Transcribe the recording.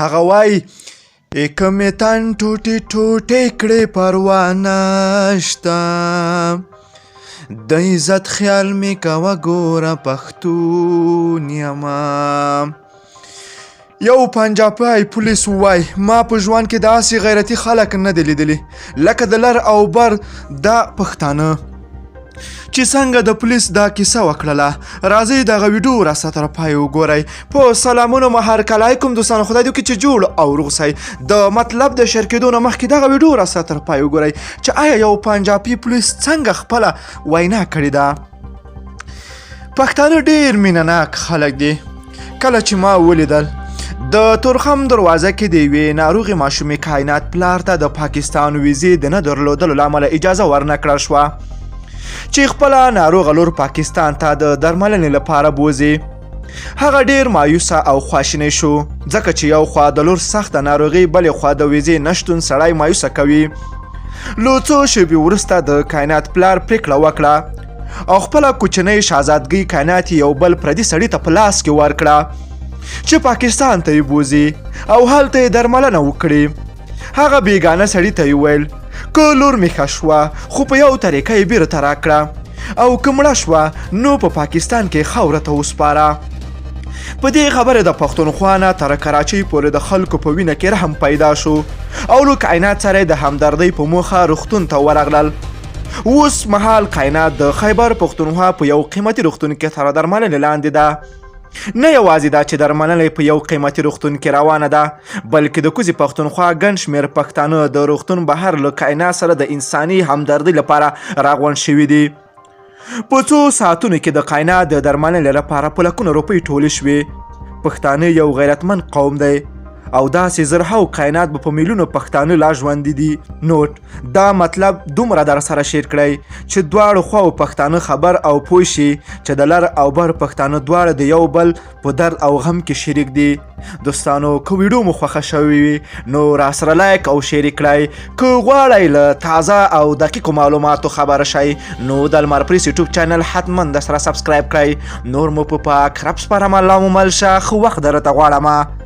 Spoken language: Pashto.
هغه وایي که مې تن ټوټې ټوټې کړې پروا نشته د عزت خیال مې کوه ګوره پښتون یمه. یو پنجابی پولیس ووایي ما په ژوند کې داسې غیرتي خلک نه دي لیدلي لکه د لر او بر دا پښتانه چې څنګه د پولیس دا کیسه وکړله. راځئ دغه ویډیو راسره تر پای وګورئ. په سلامونو مهرکله علیکم دوستانو، خدای دې وکړي چې جوړ او روغ سئ. د مطلب د شیر کېدو نه مخکې دغه ویډیو راسره تر پای وګورئ چې آیا یو پنجابي پولیس څنګه خپله وینا کړې ده. پښتانه ډېر مینه ناک خلک دي. کله چې ما ولیدل د تورخم دروازه کې د یوې ناروغې ماشومې کائنات پلار ته د پاکستان ویزې د نه درلودلو له امله اجازه ورنه کړل شوه چې خپله ناروغه لور پاکستان ته د درملنې لپاره بوځي. هغه ډیر مایوسه او خواشینی شو ځکه چې یو خوا د لور سخته ناروغي بلې خوا د ویزې نشتون سړی مایوسه کوي. لو څو شېبې وروسته د کائنات پلار پریکړه وکړه او خپله کوچنۍ شهزادګۍ کائنات یو بل پردي سړي ته په لاس کې ورکړه چې پاکستان ته یې بوځي او هلته یې درملنه وکړي. هغه بیګانه سړي ته یې وویل که لور مې ښه شوه خو په یو طریقه یې بیرته راکړه او که مړه شوه نو په پاکستان کې خاوره ته وسپاره. په دې خبره د پښتونخوا نه تر کراچۍ پورې د خلکو په وینه کې رحم پیدا شو او له کائنات سره د همدردۍ په موخه روغتون ته ورغلل. اوس مهال کائنات د خیبر پښتونخوا په یو قیمتي روغتون کې تر درملنې لاندې ده. نه یوازې دا چې درملنه په یو قیمتي روغتون کې روانه ده بلکې د کوزي پښتونخوا ګڼ شمېر پښتانه د روغتون بهر له کائنات سره د انساني همدردۍ لپاره راغونډ شوي دي. په څو ساعتونو کې د کائنات د درملنې لپاره په لکونو روپۍ ټولې شوې. پښتانه یو غیرتمند قوم دی او داسې زرهاو کائنات به په میلیونو پښتانه لا ژوندي دي. نوټ دا مطلب دومره در سره شیر کړئ چې دواړو خواو پښتانه خبر او پوه شي چې د لر او بر پښتانه دواړه د یو بل په درد او غم کې شریک دي. دوستانو که ویډیو مو خوښه شوې وي نو راسره لایک او شیر کړئ. که غواړئ له تازه او دقیقو معلوماتو خبر شئ نو د لمر پریس یوټیوب چینل حتما د سره سبسکرایب کړئ. نور مو په پاک رب سپارم. الله مو مل شه. ښه وخت درته غواړم.